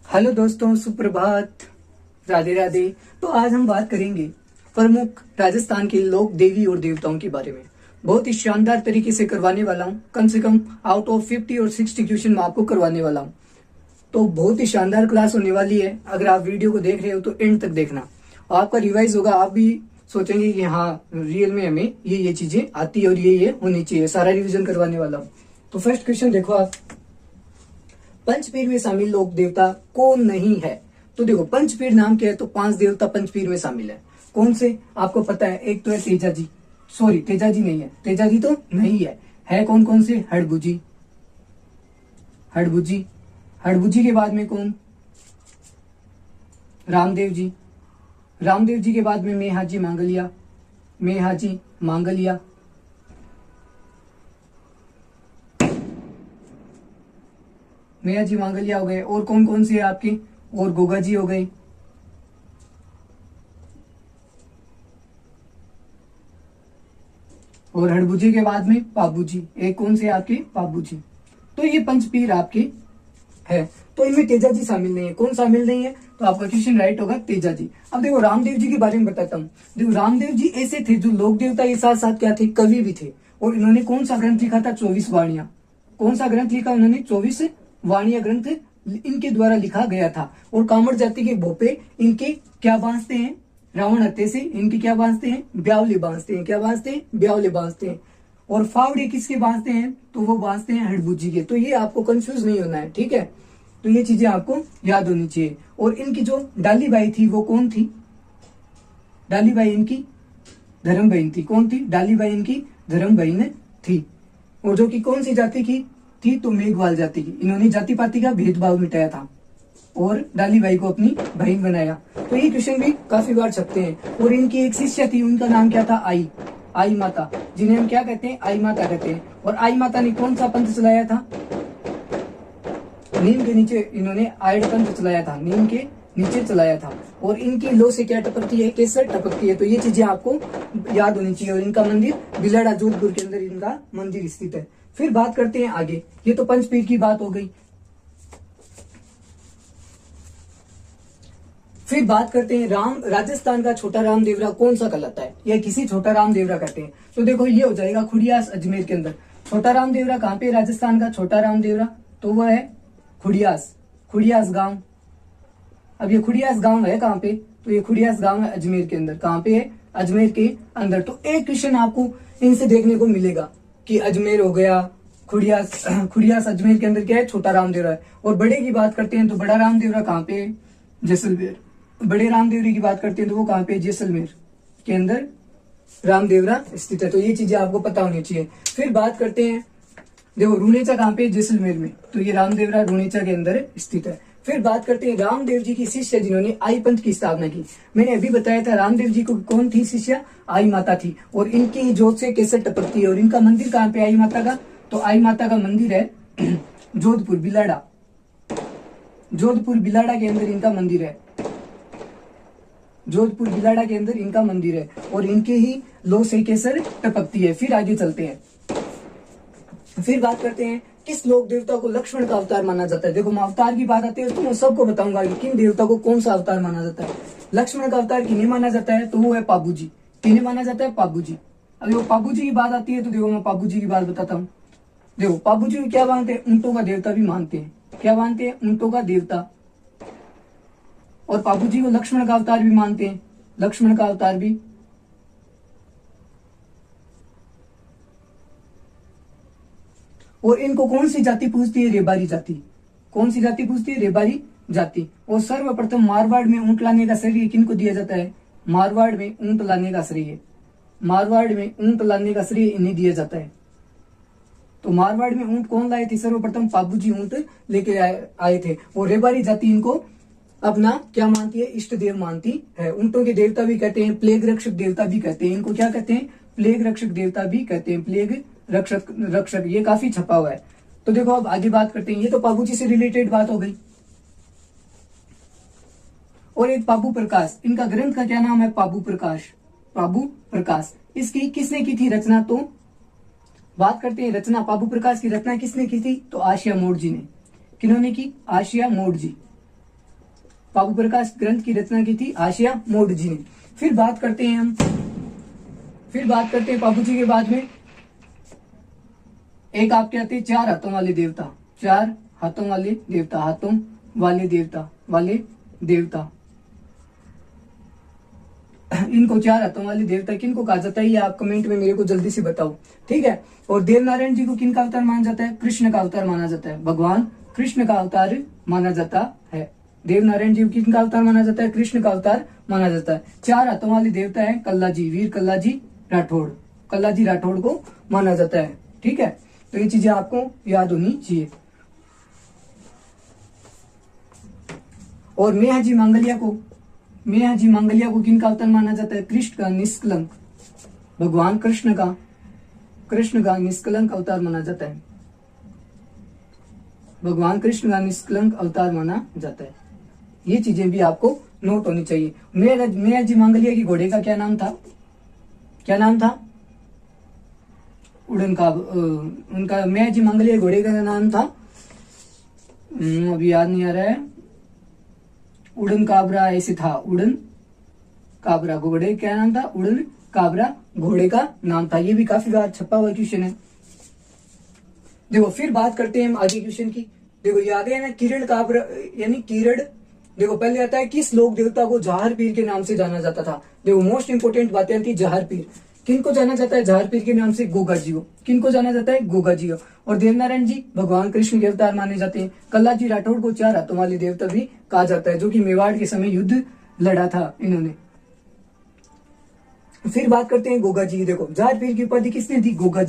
Hello दोस्तों, सुप्रभात, राधे राधे। तो आज हम बात करेंगे प्रमुख राजस्थान के लोक देवी और देवताओं के बारे में। बहुत ही शानदार तरीके से करवाने वाला हूँ। कम से कम आउट ऑफ 50 और 60 क्वेश्चन मैं आपको करवाने वाला हूँ। तो बहुत ही शानदार क्लास होने वाली है। अगर आप वीडियो को देख रहे हो तो एंड तक देखना, आपका रिवाइज होगा। आप भी सोचेंगे कि हाँ, रियल में हमें ये चीजें आती है और ये होनी चाहिए। सारा रिविजन करवाने वाला हूँ। तो फर्स्ट क्वेश्चन देखो आप, पंचपीर में शामिल लोक देवता कौन नहीं है? तो देखो, पंचपीर नाम क्या है? तो 5 देवता पंचपीर में शामिल है। कौन से आपको पता है? एक तो है तेजा जी, सॉरी तेजा जी नहीं है, तेजा जी तो नहीं है कौन कौन से? हड़बुजी, हड़बुजी, हड़बुजी के बाद में कौन? रामदेव जी, रामदेव जी के बाद में मेहाजी मांगलिया, मेहाजी मांगलिया, मेया जी मांगलिया हो गए। और कौन कौन से आपके? और गोगा जी हो गए। और हड़बुजी के बाद में पाबू जी, एक कौन से आपके? पाबू जी। तो ये पंचपीर आपके है। तो इनमें तेजा जी शामिल नहीं है। कौन शामिल नहीं है? तो आपका क्वेश्चन राइट होगा, तेजा जी। अब देखो, रामदेव जी के बारे में बताता हूँ। देखो, रामदेव जी ऐसे थे जो लोक देवता के साथ साथ क्या थे? कवि भी थे। और इन्होंने कौन सा ग्रंथ लिखा था? 24 वाणियां। कौन सा ग्रंथ लिखा उन्होंने? 24 वाणिया ग्रंथ इनके द्वारा लिखा गया था। और कामड़ जाति के भोपे इनके क्या बांधते हैं? रावण हत्या से इनके क्या बांधते हैं? ब्यावले बांधते हैं। क्या बांधते हैं? ब्यावले बांधते हैं। और फावड़े किसके बांधते हैं? तो वो बांधते हैं हड़बुजी के। तो ये आपको कंफ्यूज नहीं होना है, ठीक है? तो ये चीजें आपको याद होनी चाहिए। और इनकी जो डाली बाई थी वो कौन थी? डाली बाई इनकी धर्म बहन थी। कौन थी? डाली बाई इनकी धर्म बहन थी। और जो कि कौन सी जाति की थी? तो मेघवाल जाति की। इन्होंने जाति पाति का भेदभाव मिटाया था और डाली बाई को अपनी बहन बनाया। तो ये क्वेश्चन भी काफी बार छपते हैं। और इनकी एक शिष्य थी, उनका नाम क्या था? आई माता, जिन्हें हम क्या कहते हैं? आई माता कहते हैं। और आई माता ने कौन सा पंथ चलाया था? नीम के नीचे इन्होंने आयड पंथ चलाया था, नीम के नीचे चलाया था। और इनकी लो से क्या टपकती है? केसर टपकती है। तो ये चीजें आपको याद होनी चाहिए। और इनका मंदिर बिलाड़ा, जोधपुर के अंदर इनका मंदिर स्थित है। फिर बात करते हैं आगे। ये तो पंचपीर की बात हो गई। फिर बात करते हैं राजस्थान का छोटा राम देवरा कौन सा कहलाता है? या किसी छोटा राम देवरा कहते हैं। तो देखो, ये हो जाएगा खुड़ियास, अजमेर के अंदर। छोटा राम देवरा कहाँ पे? राजस्थान का छोटा राम देवरा तो वह है खुड़ियास, खुड़ियास गांव। अब ये खुड़ियास गांव है कहाँ पे? तो ये खुड़ियास गांव है अजमेर के अंदर। कहाँ पे है? अजमेर के अंदर। तो एक क्वेश्चन आपको इनसे देखने को मिलेगा कि अजमेर हो गया, खुड़ियास, खुड़ियास अजमेर के अंदर क्या है? छोटा राम देवरा है। और बड़े की बात करते हैं तो बड़ा राम देवरा कहाँ पे है? जैसलमेर। बड़े राम देवरी की बात करते हैं तो वो कहाँ पे? जैसलमेर के अंदर राम देवरा स्थित है। तो ये चीजें आपको पता होनी चाहिए। फिर बात करते हैं, देखो रूनेचा कहाँ पे? जैसलमेर में। तो ये राम देवरा रूनेचा के अंदर स्थित है। फिर बात करते हैं रामदेव जी की शिष्य जिन्होंने आई पंथ की स्थापना की। मैंने अभी बताया था रामदेव जी को कौन थी शिष्य? आई माता थी। और इनकी जोत से केसर टपकती है। और इनका मंदिर कहाँ पे? आई माता का। तो आई माता का मंदिर है जोधपुर बिलाड़ा, जोधपुर बिलाड़ा के अंदर इनका मंदिर है। जोधपुर बिलाड़ा के अंदर इनका मंदिर है। और इनके ही लो से केसर टपकती है। फिर आगे चलते हैं। फिर बात करते हैं किस लोक देवता को लक्ष्मण का अवतार माना जाता है? देखो, मैं अवतार की बात आती है तो मैं सबको बताऊंगा कि किन देवता को कौन सा अवतार माना जाता है। लक्ष्मण का अवतार किन्हें माना जाता है? तो वो है पाबू जी। किन्हें माना जाता है? पाबू जी। अगर वो पाबू जी की बात आती है तो देखो, मैं पाबू जी की बात बताता हूँ। देखो, पाबू जी क्या मानते हैं? ऊंटों का देवता भी मानते हैं। क्या मानते हैं? ऊंटों का देवता। और पाबू जी को लक्ष्मण का अवतार भी मानते हैं, लक्ष्मण का अवतार भी। और इनको कौन सी जाति पूजती है? रेबारी जाति। कौन सी जाति पूजती है? रेबारी जाति। और सर्वप्रथम मारवाड़ में ऊंट लाने का श्रेय किनको दिया जाता है? मारवाड़ में ऊंट लाने का श्रेय, मारवाड़ में ऊंट लाने का श्रेय इन्हें दिया जाता है। तो मारवाड़ में ऊंट कौन लाए थे? सर्वप्रथम पाबू जी ऊंट लेके आए थे। और रेबारी जाति इनको अपना क्या मानती है? इष्ट देव मानती है। ऊंटों के देवता भी कहते हैं, प्लेग रक्षक देवता भी कहते हैं। इनको क्या कहते हैं? प्लेग रक्षक देवता भी कहते हैं। प्लेग रक्षक ये काफी छपा हुआ है। तो देखो, अब आगे बात करते हैं। ये तो पाबू जी से रिलेटेड बात हो गई। और एक पाबू प्रकाश, इनका ग्रंथ का क्या नाम है? पाबू प्रकाश, पाबू प्रकाश। इसकी किसने की थी रचना? तो बात करते हैं रचना। पाबू प्रकाश की रचना किसने की थी? तो आशिया मोड़ जी ने। किन्होंने की? आशिया मोड़ जी। बाबू प्रकाश ग्रंथ की रचना की थी आशिया मोड जी ने। फिर बात करते हैं बाबू जी के बाद में एक आपके आते हैं चार हाथों वाले देवता, चार हाथों वाले देवता। इनको चार हाथों वाले देवता किनको कहा जाता है, ये आप कमेंट में मेरे को जल्दी से बताओ, ठीक है। और देवनारायण जी को किनका अवतार माना जाता है, कृष्ण का अवतार माना जाता है, भगवान कृष्ण का अवतार माना जाता है। देवनारायण जी को किनका अवतार माना जाता है, कृष्ण का अवतार माना जाता है। चार हाथों वाले देवता है कल्लाजी, वीर कल्लाजी राठौड़ को माना जाता है, ठीक है। तो ये चीजें आपको याद होनी चाहिए। और मेहाजी मांगलिया को किनका अवतार माना जाता है, कृष्ण का निष्कलंक, भगवान कृष्ण का निष्कलंक अवतार माना जाता है, भगवान कृष्ण का निष्कलंक अवतार माना जाता है। ये चीजें भी आपको नोट होनी चाहिए। मेहाजी मांगलिया की घोड़े का क्या नाम था, उड़न का, उनका मेहाजी मांगलिया घोड़े का नाम था, अभी याद नहीं आ रहा है, उड़न काबरा ऐसे था, उड़न काबरा घोड़े क्या नाम था, उड़न काबरा घोड़े का नाम था। ये भी काफी बार छपा हुआ क्वेश्चन है। देखो फिर बात करते हैं हम आगे क्वेश्चन की। देखो याद है ना, किरण काबरा यानी किरण। देखो पहले आता है किस लोक देवता को जहार पीर के नाम से जाना जाता था। देखो मोस्ट इंपोर्टेंट बातें आती है, जहार पीर किनको जाना जाता है, जहार पीर के नाम से गोगा जी को, किनको जाना जाता है, गोगा जी को। और देवनारायण जी भगवान कृष्ण के अवतार माने जाते हैं। कल्लाजी राठौड़ को चार हाथों वाले देवता भी कहा जाता है, जो कि मेवाड़ के समय युद्ध लड़ा था इन्होंने। फिर बात करते हैं गोगा जी की। देखो जहार पीर की उपाधि किसने दी, गोगा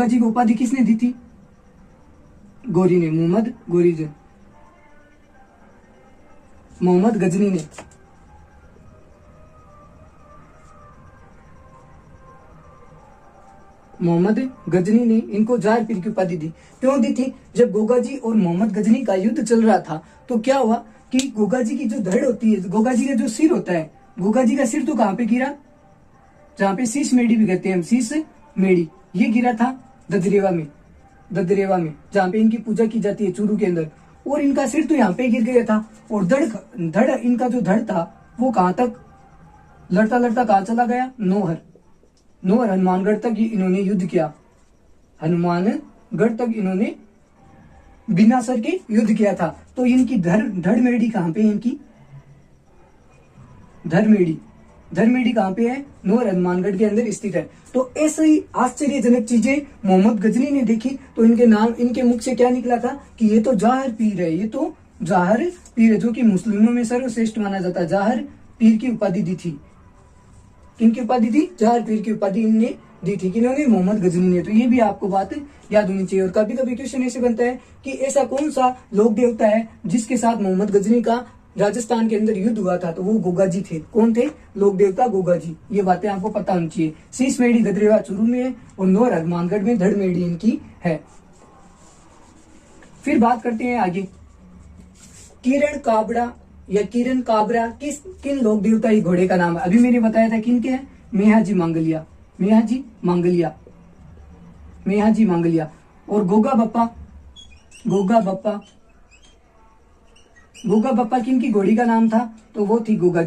जी को उपाधि किसने दी थी, गोरी ने, मोहम्मद गजनी ने। मोहम्मद गजनी ने इनको जहार पीर की उपाधि दी। क्यों दी थी, जब गोगा जी और मोहम्मद गजनी का युद्ध चल रहा था तो क्या हुआ कि गोगा जी की जो धड़ होती है, गोगा जी का जो सिर होता है, गोगा जी का सिर तो कहां पे गिरा, जहां पे शीश मेढ़ी भी कहते हैं, शीश मेढ़ी, ये गिरा था ददरेवा में, जहां पे इनकी पूजा की जाती है चूरू के अंदर। और इनका सिर तो यहाँ पे गिर गया था। और धड़ इनका जो धड़ था वो कहां तक लड़ता कहां चला गया, नौहर हनुमानगढ़ तक इन्होंने युद्ध किया, हनुमानगढ़ तक इन्होंने बिना सर के युद्ध किया था। तो इनकी धड़ मेढ़ी कहां पे है, इनकी धर्मेड़ी कहां पे है, नौहर हनुमानगढ़ के अंदर स्थित है। तो ऐसे ही आश्चर्यजनक चीजें मोहम्मद गजनी ने देखी तो इनके मुख से क्या निकला था कि ये तो जहार पीर है, जो कि मुस्लिमों में सर्वश्रेष्ठ माना जाता है। जहार पीर की उपाधि दी थी, किनकी उपाधि थी, जहार पीर की उपाधि इनने दी थी, किन्होंने, मोहम्मद गजनी ने। तो ये भी आपको बात याद होनी चाहिए। और कभी कभी क्वेश्चन ऐसे बनता है कि ऐसा कौन सा लोक देवता है जिसके साथ मोहम्मद गजनी का राजस्थान के अंदर युद्ध हुआ था, तो वो गोगा जी थे। कौन थे, लोक देवता गोगा जी। ये बातें आपको पता होनी चाहिए। शीश मेढ़ी गदरेवा चूरू में है और नौहर हनुमानगढ़ में धड़ मेढ़ी इनकी है। फिर बात करते हैं आगे, किरण काबरा किन लोक देवता ही घोड़े का नाम है। अभी मैंने बताया था किनके हैं, मेहाजी मांगलिया। और गोगा बप्पा किनकी घोड़ी का नाम था, तो वो थी गोगा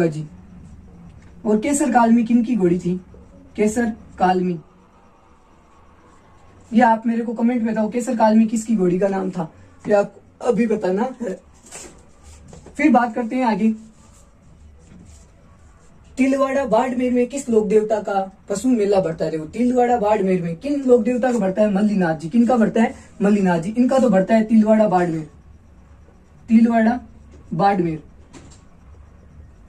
जी। और केसर कालमी किनकी घोड़ी थी, केसर कालमी। ये आप मेरे को कमेंट में बताओ, केसर कालमी किसकी घोड़ी का नाम था, ये आप अभी बताना है। फिर बात करते हैं आगे, तिलवाड़ा बाड़मेर में किस लोक देवता का पशु मेला बढ़ता है। देखो तिलवाड़ा बाड़मेर में किन लोक देवता का बढ़ता है, मल्लीनाथ जी। किनका बढ़ता है, मल्लीनाथ जी। इनका तो बढ़ता है तिलवाड़ा बाड़मेर।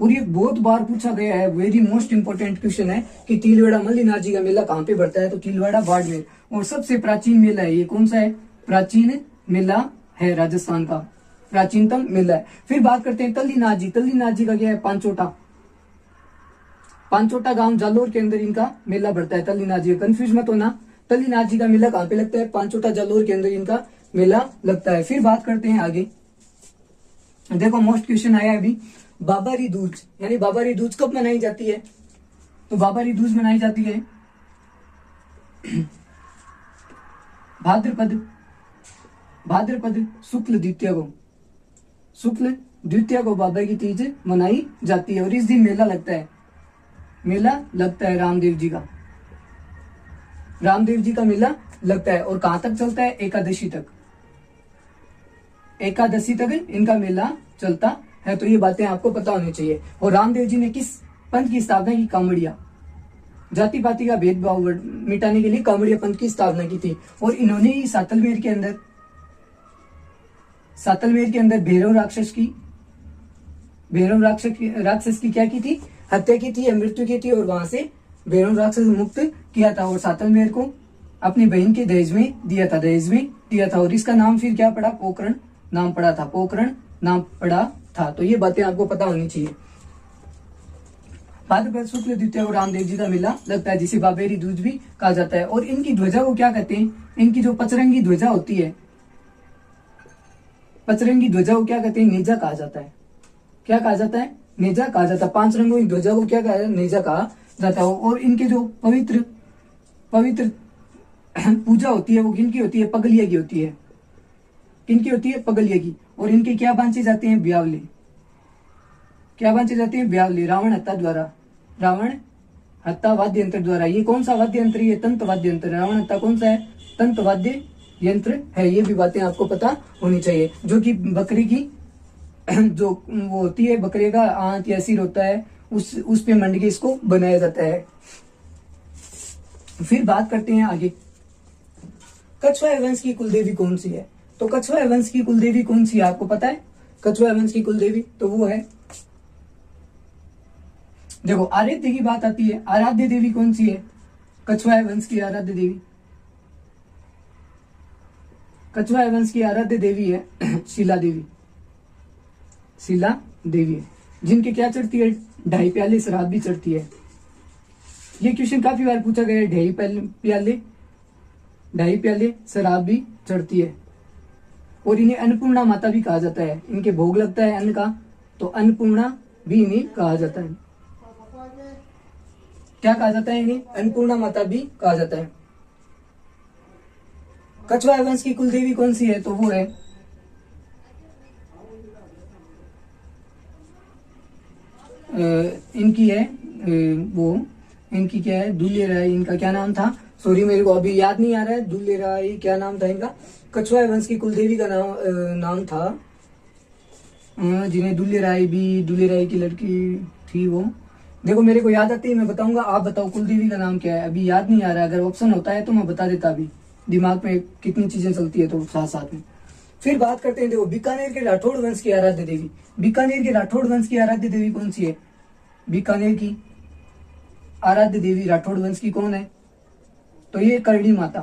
और ये बहुत बार पूछा गया है, वेरी मोस्ट इंपोर्टेंट क्वेश्चन है कि तिलवाड़ा मल्लीनाथ जी का मेला कहां पे बढ़ता है, तो तिलवाड़ा बाड़मेर। और सबसे प्राचीन मेला है ये, कौन सा है, प्राचीन मेला है, राजस्थान का प्राचीनतम मेला है। फिर बात करते हैं तल्लीनाथ जी का क्या है, पांचोटा गांव जालोर के अंदर इनका मेला बढ़ता है। तल्लीनाथ जी, कंफ्यूज मत होना, तल्लीनाथ जी का मेला कहां पे लगता है, पांचोटा जालोर के अंदर इनका मेला लगता है। फिर बात करते हैं आगे, देखो मोस्ट क्वेश्चन आया है अभी, बाबारी दूज यानी बाबारी दूज कब मनाई जाती है, तो बाबारी दूज मनाई जाती है भाद्रपद शुक्ल द्वितीया को बाबा की तीज मनाई जाती है और इस दिन मेला लगता है रामदेव जी का मेला लगता है। और कहां तक चलता है? एकादशी तक इनका मेला चलता है। तो ये बातें आपको पता होनी चाहिए। और रामदेव जी ने किस पंथ की स्थापना की? कामड़िया, जाति पाति का भेदभाव मिटाने के लिए कामड़िया पंथ की स्थापना की थी। और इन्होंने ही सातलमेर के अंदर भैरव राक्षस की क्या की थी? हत्या की थी, मृत्यु की थी और वहां से भैरव राक्षस मुक्त किया था और सातलमेर को अपनी बहन के दहेज में दिया था। और इसका नाम फिर क्या पड़ा? पोकरण नाम पड़ा था। तो ये बातें आपको पता होनी चाहिए। भाद्रपद शुक्ल द्वितीया को रामदेव जी का मेला लगता है, जिसे बाबेरी दूज भी कहा जाता है। और इनकी ध्वजा को क्या कहते हैं? इनकी जो पचरंगी ध्वजा होती है, पचरंगी ध्वजा को क्या कहते हैं? नेजा कहा जाता है। क्या कहा जाता है? नेजा कहा जाता है। 5 रंगों की ध्वजा को क्या कहा जाता है? नेजा कहा जाता है। और इनके जो पवित्र पूजा होती है वो किनकी होती है? पगलिया की होती है। किनकी होती है? पगलिया की। और इनके क्या बांचे जाते हैं? ब्यावले। क्या बांचे जाते हैं? ब्यावले। रावण हत्या वाद्य यंत्र द्वारा। ये कौन सा वाद्य यंत्र? ये तंत्र वाद्य यंत्र। रावण हत्या कौन सा है? तंत्र वाद्य यंत्र है। ये भी बातें आपको पता होनी चाहिए। जो कि बकरी की जो वो होती है, बकरे का आंत या सिर होता है, उस पे मंड के इसको बनाया जाता है। फिर बात करते हैं आगे, कछवाए वंश की कुलदेवी कौन सी है? तो कछवाए वंश की कुलदेवी कौन सी है? आपको पता है कछवाए वंश की कुलदेवी? तो वो है, देखो आराध्य की बात आती है। आराध्य देवी कौन सी है? कछवाए वंश की आराध्य देवी, कछवाए वंश की आराध्य देवी है शीला देवी है, जिनके क्या चढ़ती है? 2.5 प्याले शराब भी चढ़ती है। ये क्वेश्चन काफी बार पूछा गया है। 2.5 प्याले शराब भी चढ़ती है। और इन्हें अन्नपूर्णा माता भी कहा जाता है। इनके भोग लगता है अन्न का, तो अन्नपूर्णा भी इन्हें कहा जाता है। क्या कहा जाता है? इन्हें अन्नपूर्णा माता भी कहा जाता है। कछवाए वंश की कुलदेवी कौन सी है? तो वो है इनकी है इनकी क्या है? दुल्ले राय। इनका क्या नाम था? सॉरी मेरे को अभी याद नहीं आ रहा है। दुल्ले राय क्या नाम था इनका? कछवाए वंश की कुलदेवी का नाम था, जिन्हें दुल्ले राय की लड़की थी वो। देखो मेरे को याद आती है, मैं बताऊंगा। आप बताओ कुलदेवी का नाम क्या है? अभी याद नहीं आ रहा है। अगर ऑप्शन होता है तो मैं बता देता। अभी दिमाग में कितनी चीजें चलती है तो साथ में। फिर बात करते हैं, देखो बीकानेर के राठौड़ वंश की आराध्य देवी। बीकानेर के राठौड़ वंश की आराध्य देवी कौन सी है? बीकानेर की आराध्य देवी राठौड़ वंश की कौन है? तो ये करणी माता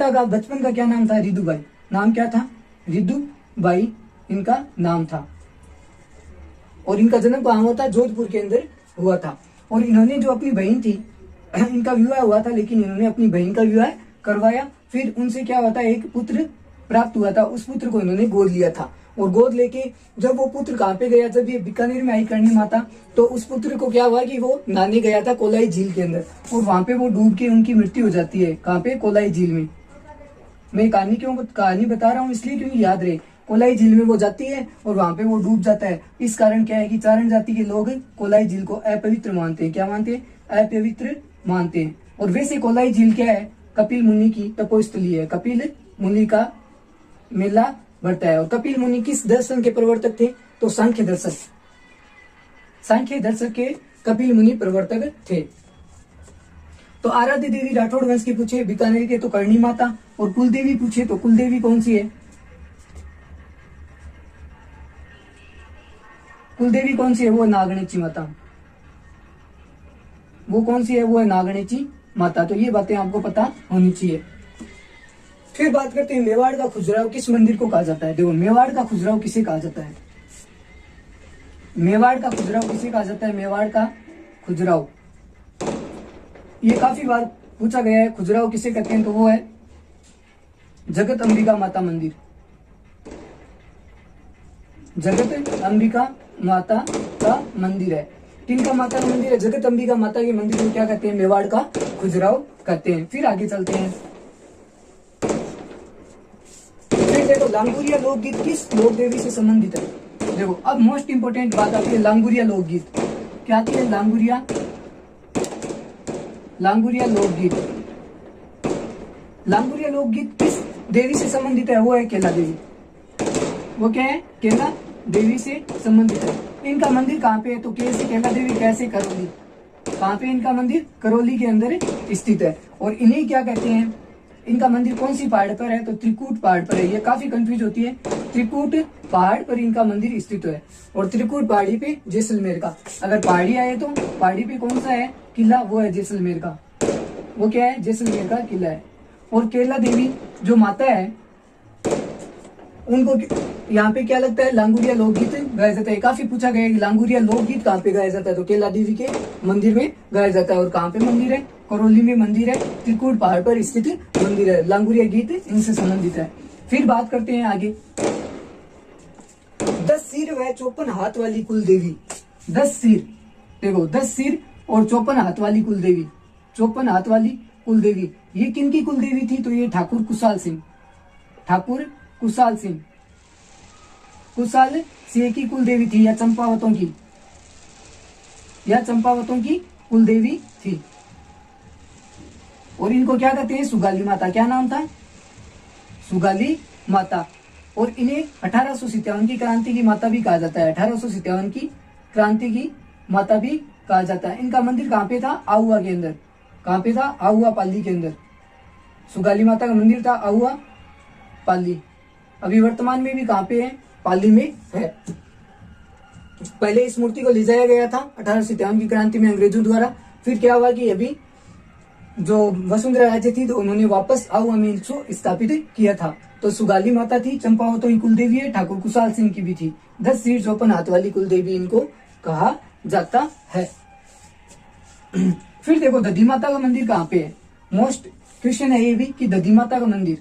का बचपन का क्या नाम था? रिदुबाई। नाम क्या था? रिदुबाई इनका नाम था। और इनका जन्म कहाँ हुआ था? जोधपुर के अंदर हुआ था। और इन्होंने जो अपनी बहन थी, इनका विवाह हुआ था, लेकिन इन्होंने अपनी बहन का विवाह करवाया। फिर उनसे क्या हुआ था? एक पुत्र प्राप्त हुआ था। उस पुत्र को इन्होंने गोद लिया था। और गोद लेके जब वो पुत्र कहाँ पे गया? जब ये बीकानेर में आई करणी माता, तो उस पुत्र को क्या हुआ कि वो नहाने गया था कोलाई झील के अंदर, और वहां पे वो डूब के उनकी मृत्यु हो जाती है। कहाँ पे? कोलाई झील में। मैं कहानी बता रहा हूँ इसलिए क्योंकि याद रहे। कोलाई झील में वो जाती है और वहां पे वो डूब जाता है। इस कारण क्या है कि चारण जाति के लोग कोलाई झील को अपवित्र मानते हैं। क्या मानते हैं? अपवित्र मानते हैं। और वैसे कोलाई झील क्या है? कपिल मुनि की तपोस्थली है। कपिल मुनि का मेला बढ़ता है। और कपिल मुनि किस दर्शन के प्रवर्तक थे? तो सांख्य दर्शक के कपिल मुनि प्रवर्तक थे। तो आराध्य देवी राठौड़ वंश की पूछे बीकानेर के तो करणी माता, और कुलदेवी पूछे तो कुलदेवी कौन सी है? कुलदेवी कौन सी है? वो नागणेची माता। वो कौन सी है? वो है नागणेची माता। तो ये बातें आपको पता होनी चाहिए। फिर बात करते हैं मेवाड़ का खुजराव किस मंदिर को कहा जाता है? देखो मेवाड़ का खुजराव किसे कहा जाता है? मेवाड़ का खुजराव किसे कहा जाता है? मेवाड़ का खुजराव, ये काफी बार पूछा गया है। खुजराव किसे कहते हैं? तो वो है जगत अंबिका माता मंदिर। जगत अंबिका माता का मंदिर है। किनका माता का मंदिर है? जगत अंबिका माता के मंदिर को क्या कहते हैं? मेवाड़ का खुजराव कहते हैं। फिर आगे चलते हैं। फिर देखो लांगुरिया लोकगीत किस लोक देवी से संबंधित है। देखो अब मोस्ट इंपोर्टेंट बात आती है लांगुरिया लोकगीत। क्या आती है? लांगुरिया लोकगीत। लांगुरिया लोकगीत किस देवी से संबंधित है? वो है केला देवी। वो क्या है? केला देवी से संबंधित है। इनका मंदिर कहाँ पे है? तो कैसे केला देवी, कैसे करौली। कहाँ पे इनका मंदिर? करौली के अंदर स्थित है। और इन्हें क्या कहते हैं? इनका मंदिर कौन सी पहाड़ पर है? तो त्रिकूट पहाड़ पर है। ये काफी कंफ्यूज होती है। त्रिकूट पहाड़ पर इनका मंदिर स्थित है। और त्रिकूट पहाड़ी पे जैसलमेर का, अगर पहाड़ी आए तो पहाड़ी पे कौन सा है किला? वो है जैसलमेर का। वो क्या है? जैसलमेर का किला है। और केला देवी जो माता है उनको यहाँ पे क्या लगता है? लांगुरिया लोकगीत गाया जाता है। काफी पूछा गया कि लांगुरिया लोकगीत कहाँ पे गाया जाता है? तो केला देवी के मंदिर में गाया जाता है। और कहाँ पे मंदिर है? करौली में मंदिर है। त्रिकूट पहाड़ पर स्थित मंदिर है। लांगुरिया गीत इनसे संबंधित है। फिर बात करते हैं आगे। 10 सिर व 54 हाथ वाली कुल देवी। 10 सिर, देखो 10 सिर और 54 हाथ वाली कुल देवी। 54 हाथ वाली कुल देवी, ये किनकी कुल देवी थी? तो ये ठाकुर कुशाल सिंह। ठाकुर कुशाल सिंह, कुशाल सिंह की कुल देवी थी, या चंपावतों की, या चंपावतों की कुल देवी थी। और इनको क्या कहते हैं? सुगाली माता। क्या नाम था? सुगाली माता। और इन्हें 1857 की क्रांति की माता भी कहा जाता है। 1857 की क्रांति की माता भी कहा जाता है। इनका मंदिर कहाँ पे था? आहुआ के अंदर। कहाँ पे था? आहुआ पाली के अंदर सुगाली माता का मंदिर था, आहुआ पाली। अभी वर्तमान में भी कहाँ पे है? पाली में है। पहले इस मूर्ति को ले जाया गया था 1857 की क्रांति में अंग्रेजों द्वारा। फिर क्या हुआ कि अभी जो वसुंधरा राजे थी तो उन्होंने वापस आहुआ में इसको स्थापित किया था। तो सुगाली माता थी, चंपावतों की कुल देवी है, ठाकुर कुशाल सिंह की भी थी। 10 सिर 54 हाथ वाली कुल देवी इनको कहा जाता है। फिर देखो दधी माता का मंदिर कहाँ पे है? मोस्ट क्वेश्चन है ये भी कि दधी माता का मंदिर,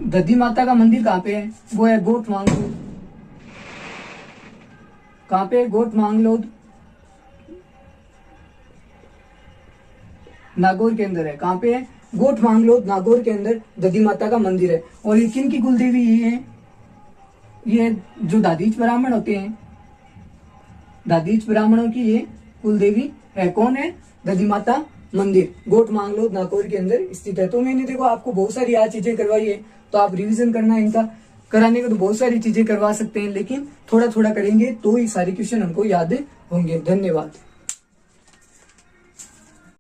दधी माता का मंदिर कहाँ पे है? वो है गोट मांगलोद। कहाँ पे? गोट मांगलोद, नागौर के अंदर है। कहाँ पे है? गोट मांगलोद, नागौर के अंदर दधी माता का मंदिर है। और ये किन की कुल देवी? ये है, ये जो दादीच ब्राह्मण होते हैं, दादीच ब्राह्मणों की ये कुल देवी है। कौन है? दधी माता मंदिर गोट मांगलोद, नागौर के अंदर स्थित है। तो मैंने देखो आपको बहुत सारी आज चीजें करवाई है, तो आप रिवीजन करना, इनका कराने को तो बहुत सारी चीजें करवा सकते हैं, लेकिन थोड़ा थोड़ा करेंगे तो ये सारे क्वेश्चन हमको याद होंगे। धन्यवाद।